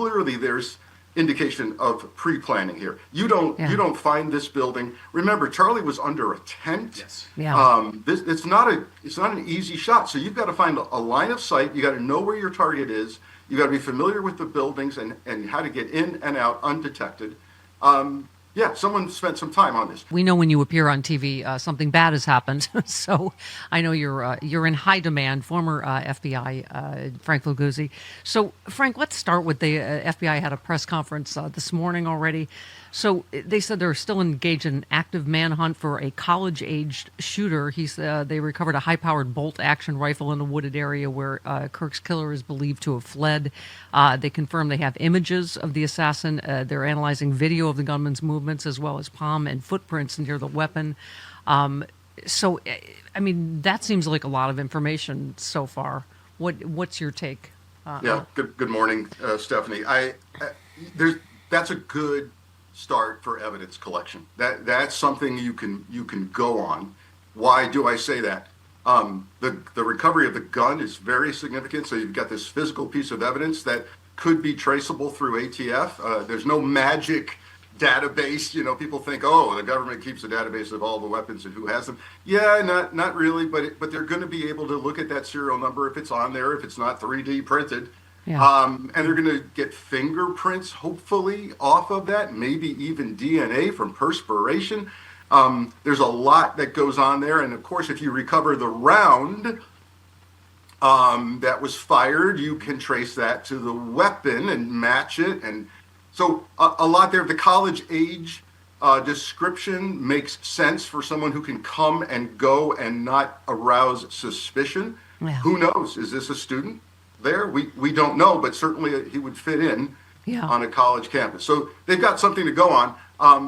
clearly there's indication of pre-planning here. You don't find this building. Remember, Charlie was under a tent. Yes. Yeah. It's not an easy shot. So you've got to find a line of sight. You got to know where your target is. You got to be familiar with the buildings and how to get in and out undetected. Yeah, someone spent some time on this. We know when you appear on TV, something bad has happened. So I know you're in high demand. Former FBI Frank Fugelsang. So Frank, let's start with the FBI had a press conference this morning already. So they said they're still engaged in an active manhunt for a college-aged shooter. They recovered a high-powered bolt-action rifle in a wooded area where Kirk's killer is believed to have fled. They confirmed they have images of the assassin. They're analyzing video of the gunman's movements as well as palm and footprints near the weapon. So, I mean, that seems like a lot of information so far. What's your take? Good morning, Stephanie. That's a good start for evidence collection. That's something you can go on. Why do I say that? The recovery of the gun is very significant. So you've got this physical piece of evidence that could be traceable through ATF. There's no magic database. You know, people think, oh, the government keeps a database of all the weapons and who has them. Yeah, not really, but they're going to be able to look at that serial number if it's on there, if it's not 3D printed. Yeah. And they're going to get fingerprints, hopefully, off of that, maybe even DNA from perspiration. There's a lot that goes on there. And of course, if you recover the round that was fired, you can trace that to the weapon and match it. And so a lot there. The college age description makes sense for someone who can come and go and not arouse suspicion. Yeah. Who knows? Is this a student? There, we don't know, but certainly he would fit in on a college campus. So they've got something to go on.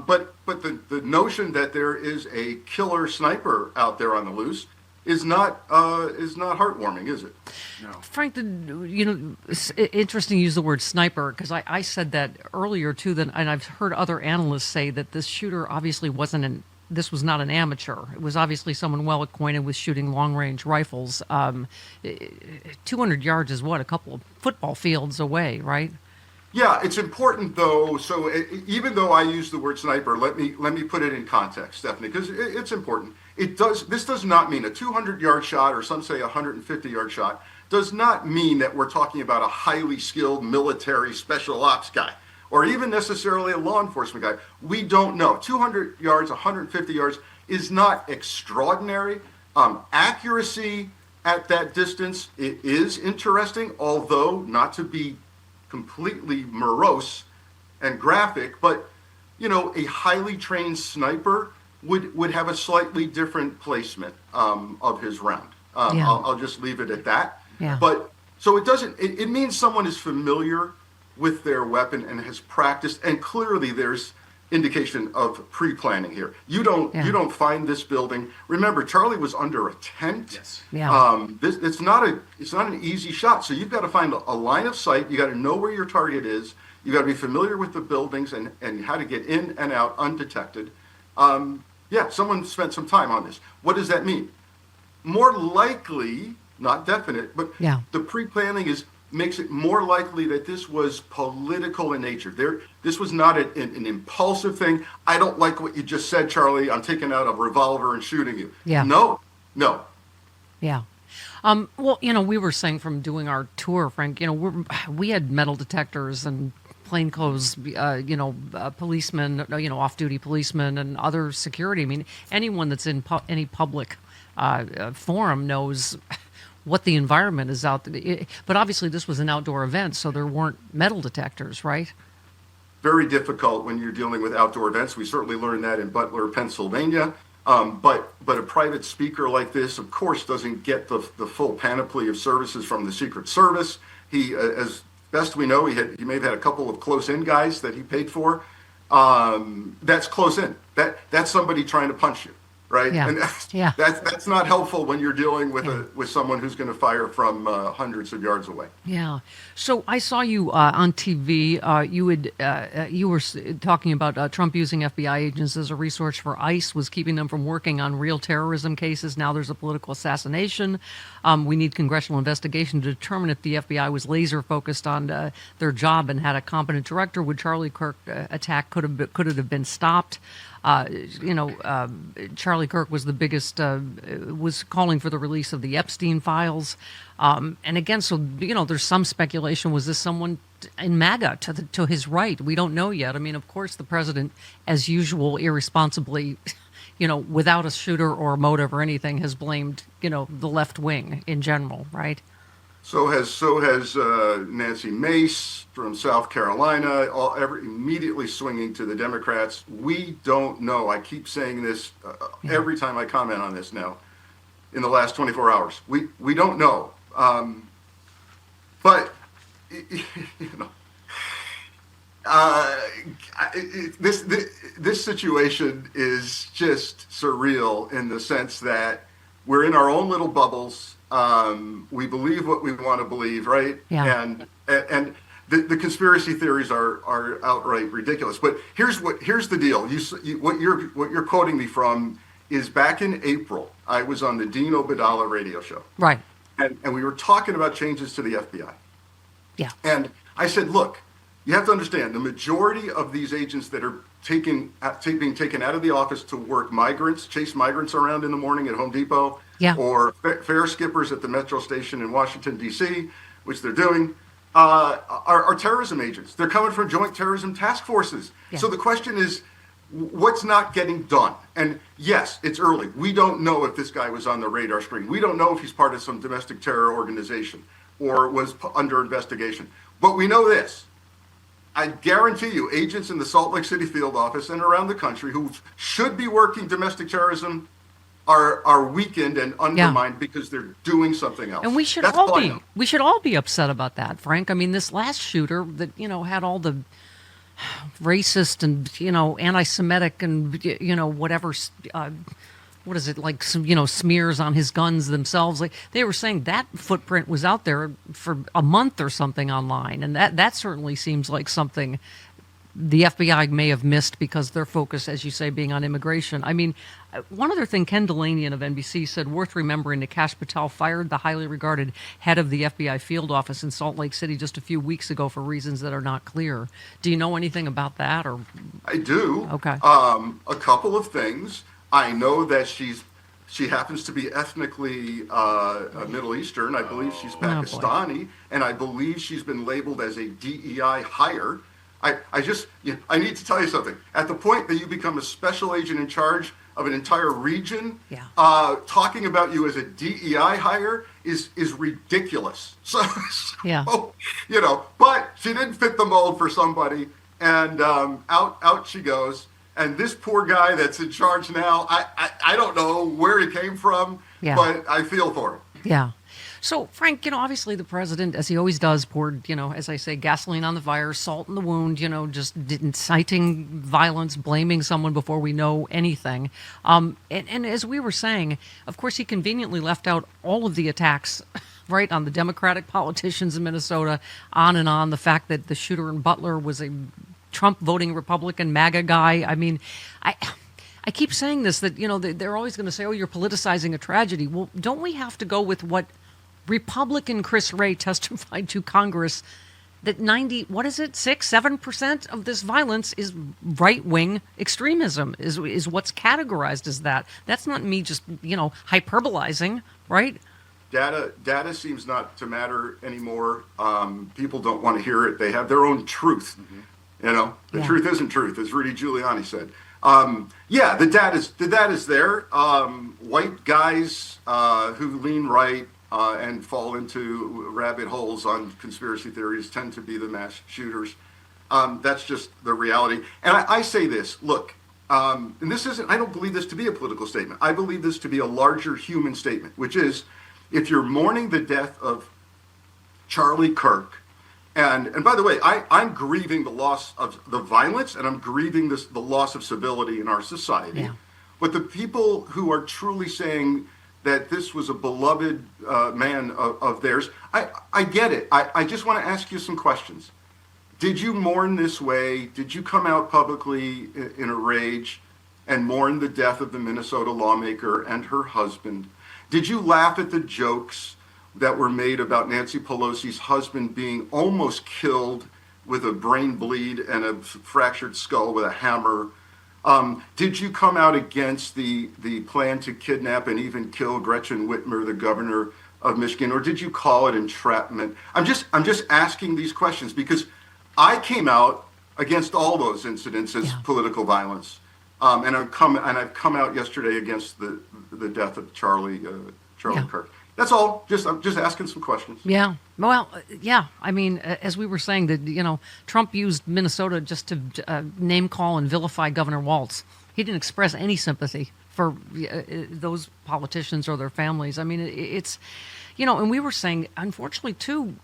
But the notion that there is a killer sniper out there on the loose is not heartwarming, is it? No. Frank, it's interesting you use the word sniper because I said that earlier too. And I've heard other analysts say that this shooter obviously this was not an amateur. It was obviously someone well acquainted with shooting long-range rifles. 200 yards is a couple of football fields away, right? Yeah, it's important though. So even though I use the word sniper, let me put it in context, Stephanie, because it's important. This does not mean a 200-yard shot, or some say a 150-yard shot, does not mean that we're talking about a highly skilled military special ops guy, or even necessarily a law enforcement guy. We don't know. 200 yards, 150 yards is not extraordinary. Accuracy at that distance is interesting, although not to be completely morose and graphic, but a highly trained sniper would have a slightly different placement of his round. I'll just leave it at that. Yeah. But so it means someone is familiar with their weapon and has practiced, and clearly there's indication of pre-planning here. You don't find this building. Remember, Charlie was under a tent. Yes. Yeah. It's not an easy shot. So you've got to find a line of sight. You got to know where your target is. You got to be familiar with the buildings and how to get in and out undetected. Someone spent some time on this. What does that mean? More likely, not definite, but the pre-planning makes it more likely that this was political in nature. This was not an impulsive thing. I don't like what you just said, Charlie. I'm taking out a revolver and shooting you. Yeah. No. Yeah. Well, we were saying from doing our tour, Frank, we had metal detectors and plainclothes, policemen, off-duty policemen and other security. I mean, anyone that's in any public forum knows what the environment is out there. But obviously this was an outdoor event, so there weren't metal detectors, right? Very difficult when you're dealing with outdoor events. We certainly learned that in Butler, Pennsylvania. But a private speaker like this, of course, doesn't get the full panoply of services from the Secret Service. He, as best we know, he may have had a couple of close-in guys that he paid for. That's close in. That's somebody trying to punch you, right? Yeah. And Yeah. that's not helpful when you're dealing with Yeah. with someone who's going to fire from hundreds of yards away. Yeah. So I saw you on TV. You were talking about Trump using FBI agents as a resource for ICE, was keeping them from working on real terrorism cases. Now there's a political assassination. We need congressional investigation to determine if the FBI was laser focused on their job and had a competent director. Would Charlie Kirk attack could it have been stopped? Uh, Charlie Kirk was the biggest, was calling for the release of the Epstein files. And again, so, there's some speculation. Was this someone in MAGA to his right? We don't know yet. I mean, of course, the president, as usual, irresponsibly, without a shooter or a motive or anything, has blamed, the left wing in general, right? So has Nancy Mace from South Carolina, immediately swinging to the Democrats. We don't know. I keep saying this every time I comment on this now. In the last 24 hours, we don't know. But this situation is just surreal in the sense that we're in our own little bubbles. We believe what we want to believe, right? Yeah. And the conspiracy theories are outright ridiculous. But here's the deal. What you're quoting me from is back in April. I was on the Dean Obeidallah radio show, Right. and we were talking about changes to the FBI. Yeah. And I said, look, you have to understand the majority of these agents that are being taken out of the office to work chase migrants around in the morning at Home Depot, Yeah. or fare skippers at the metro station in Washington, D.C., which they're doing, are terrorism agents. They're coming from joint terrorism task forces. Yeah. So the question is, what's not getting done? And yes, it's early. We don't know if this guy was on the radar screen. We don't know if he's part of some domestic terror organization or was under investigation. But we know this. I guarantee you, agents in the Salt Lake City field office and around the country who should be working domestic terrorism are weakened and undermined because they're doing something else. And we should all be upset about that, Frank. I mean, this last shooter that had all the racist and anti-Semitic and whatever. What is it, like some smears on his guns themselves? Like they were saying that footprint was out there for a month or something online, and that certainly seems like something the FBI may have missed because their focus, as you say, being on immigration. I mean, one other thing, Ken Delanian of NBC said, worth remembering, Nikesh Patel fired the highly regarded head of the FBI field office in Salt Lake City just a few weeks ago for reasons that are not clear. Do you know anything about that? Or I do. Okay. A couple of things. I know that she happens to be ethnically Middle Eastern. I believe she's Pakistani, and I believe she's been labeled as a DEI hire. I need to tell you something. At the point that you become a special agent in charge of an entire region, Yeah. Talking about you as a DEI hire is ridiculous. So, Yeah. but she didn't fit the mold for somebody, and out she goes. And this poor guy that's in charge now, I don't know where he came from, Yeah. but I feel for him. Yeah. So, Frank, obviously the president, as he always does, poured, as I say, gasoline on the fire, salt in the wound, just inciting violence, blaming someone before we know anything. And as we were saying, of course, he conveniently left out all of the attacks, right, on the Democratic politicians in Minnesota, on and on. The fact that the shooter in Butler was a Trump voting Republican MAGA guy. I mean, I keep saying this, that, they're always going to say, oh, you're politicizing a tragedy. Well, don't we have to go with what Republican Chris Wray testified to Congress, that 7% of this violence is right-wing extremism, is what's categorized as that. That's not me just, hyperbolizing, right? Data seems not to matter anymore. People don't want to hear it. They have their own truth. Mm-hmm. The truth isn't truth, as Rudy Giuliani said. The data is there. White guys who lean right and fall into rabbit holes on conspiracy theories tend to be the mass shooters. That's just the reality. And I say this, look, and this isn't, I don't believe this to be a political statement. I believe this to be a larger human statement, which is, if you're mourning the death of Charlie Kirk, and by the way, I'm grieving the loss of the violence, and I'm grieving the loss of civility in our society. Yeah. But the people who are truly saying that this was a beloved man of theirs, I get it. I just want to ask you some questions. Did you mourn this way? Did you come out publicly in a rage and mourn the death of the Minnesota lawmaker and her husband? Did you laugh at the jokes that were made about Nancy Pelosi's husband being almost killed with a brain bleed and a fractured skull with a hammer? Did you come out against the plan to kidnap and even kill Gretchen Whitmer, the governor of Michigan, or did you call it entrapment? I'm just asking these questions because I came out against all those incidents as political violence, and I've come out yesterday against the death of Charlie Kirk. That's all. I'm just asking some questions. Yeah. Well, yeah. I mean, as we were saying, that Trump used Minnesota just to name call and vilify Governor Walz. He didn't express any sympathy for those politicians or their families. I mean, it's, and we were saying, unfortunately, too,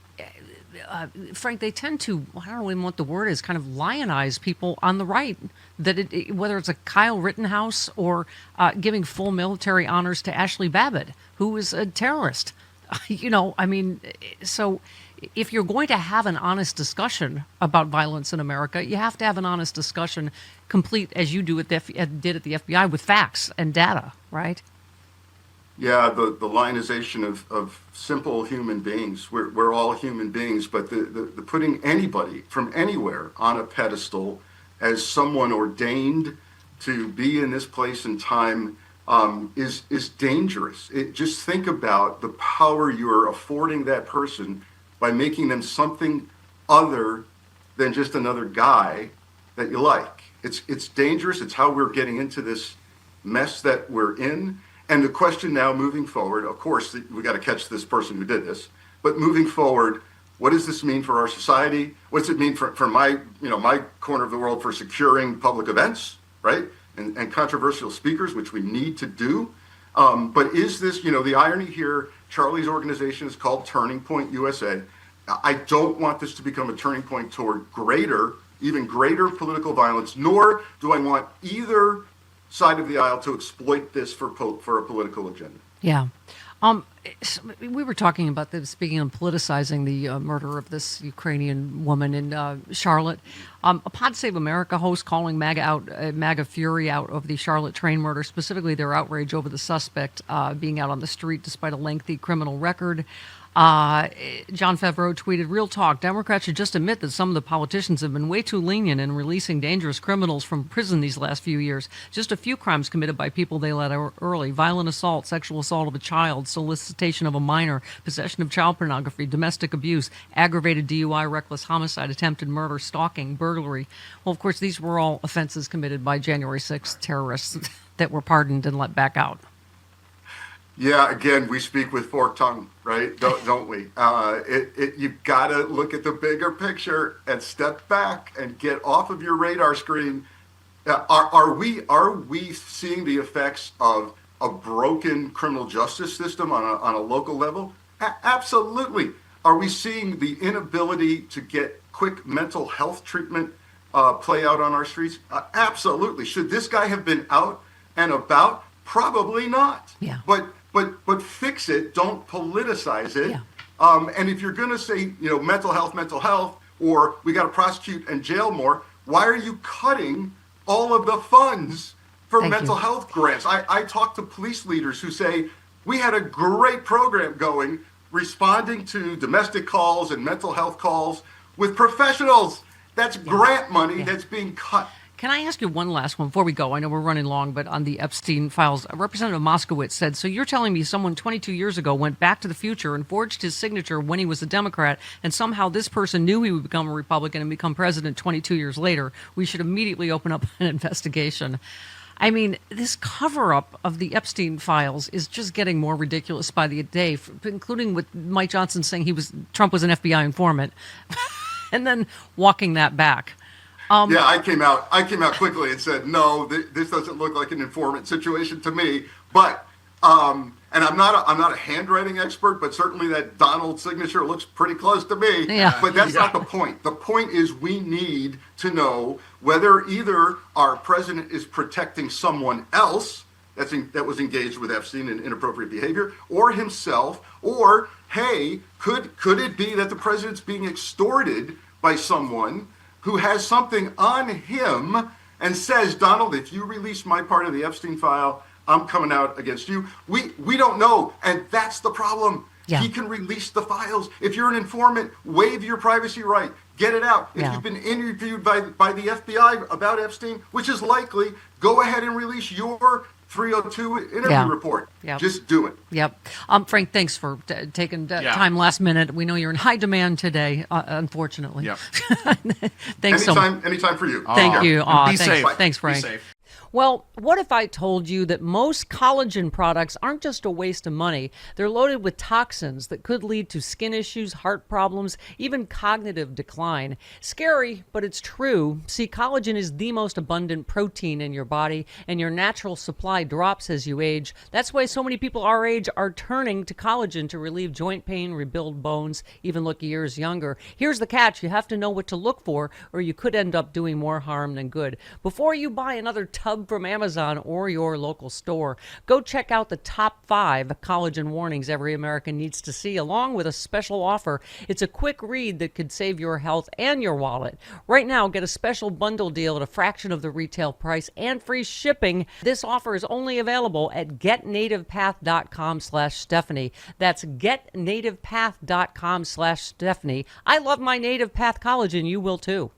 Frank, they tend to, I don't know even what the word is, kind of lionize people on the right. That whether it's a Kyle Rittenhouse or giving full military honors to Ashley Babbitt, who is a terrorist. I mean, so if you're going to have an honest discussion about violence in America, you have to have an honest discussion, complete as you did at the FBI, with facts and data, right? Yeah, the lionization of simple human beings. We're all human beings, but the putting anybody from anywhere on a pedestal as someone ordained to be in this place and time is dangerous. Just think about the power you're affording that person by making them something other than just another guy that you like. It's dangerous. It's how we're getting into this mess that we're in. And the question now moving forward, of course, we got to catch this person who did this, but moving forward, what does this mean for our society? What does it mean for my corner of the world for securing public events, right? And controversial speakers, which we need to do. But is this, the irony here, Charlie's organization is called Turning Point USA. I don't want this to become a turning point toward even greater political violence, nor do I want either side of the aisle to exploit this for a political agenda. Yeah. We were talking about this, speaking of politicizing the murder of this Ukrainian woman in Charlotte. A Pod Save America host calling MAGA Fury out of the Charlotte train murder, specifically their outrage over the suspect being out on the street despite a lengthy criminal record. John Favreau tweeted, "Real talk, Democrats should just admit that some of the politicians have been way too lenient in releasing dangerous criminals from prison these last few years. Just a few crimes committed by people they let out early: violent assault, sexual assault of a child, solicitation of a minor, possession of child pornography, domestic abuse, aggravated DUI, reckless homicide, attempted murder, stalking, burglary." Well, of course, these were all offenses committed by January 6th terrorists that were pardoned and let back out. Yeah, again, we speak with forked tongue, right? Don't we? You've got to look at the bigger picture and step back and get off of your radar screen. Are we seeing the effects of a broken criminal justice system on a local level? Absolutely. Are we seeing the inability to get quick mental health treatment play out on our streets? Absolutely. Should this guy have been out and about? Probably not. Yeah. But fix it. Don't politicize it. Yeah. And if you're going to say, mental health, or we got to prosecute and jail more, why are you cutting all of the funds for mental health grants? I talk to police leaders who say, we had a great program going, responding to domestic calls and mental health calls with professionals. That's grant money that's being cut. Can I ask you one last one before we go? I know we're running long, but on the Epstein files, Representative Moskowitz said, so you're telling me someone 22 years ago went back to the future and forged his signature when he was a Democrat, and somehow this person knew he would become a Republican and become president 22 years later. We should immediately open up an investigation. I mean, this cover-up of the Epstein files is just getting more ridiculous by the day, including with Mike Johnson saying Trump was an FBI informant, and then walking that back. Yeah, I came out quickly and said, no, this doesn't look like an informant situation to me. But and I'm not a handwriting expert, but certainly that Donald signature looks pretty close to me. Yeah. But that's not the point. The point is we need to know whether either our president is protecting someone else that was engaged with Epstein in inappropriate behavior, or himself, or hey, could it be that the president's being extorted by someone who has something on him and says, Donald, if you release my part of the Epstein file, I'm coming out against you. We don't know, and that's the problem. Yeah. He can release the files. If you're an informant, waive your privacy right. Get it out. If you've been interviewed by the FBI about Epstein, which is likely, go ahead and release your 302 interview report. Yep. Just do it. Yep. Frank, thanks for taking time last minute. We know you're in high demand today, unfortunately. Yep. Thanks anytime for you. Thank you. Be safe. Thanks, Frank. Be safe. Well, what if I told you that most collagen products aren't just a waste of money? They're loaded with toxins that could lead to skin issues, heart problems, even cognitive decline. Scary, but it's true. See, collagen is the most abundant protein in your body, and your natural supply drops as you age. That's why so many people our age are turning to collagen to relieve joint pain, rebuild bones, even look years younger. Here's the catch. You have to know what to look for, or you could end up doing more harm than good. Before you buy another tub from Amazon or your local store, go check out the top 5 collagen warnings every American needs to see, along with a special offer. It's a quick read that could save your health and your wallet. Right now, get a special bundle deal at a fraction of the retail price and free shipping. This offer is only available at getnativepath.com/Stephanie. That's getnativepath.com/Stephanie. I love my Native Path collagen. You will too.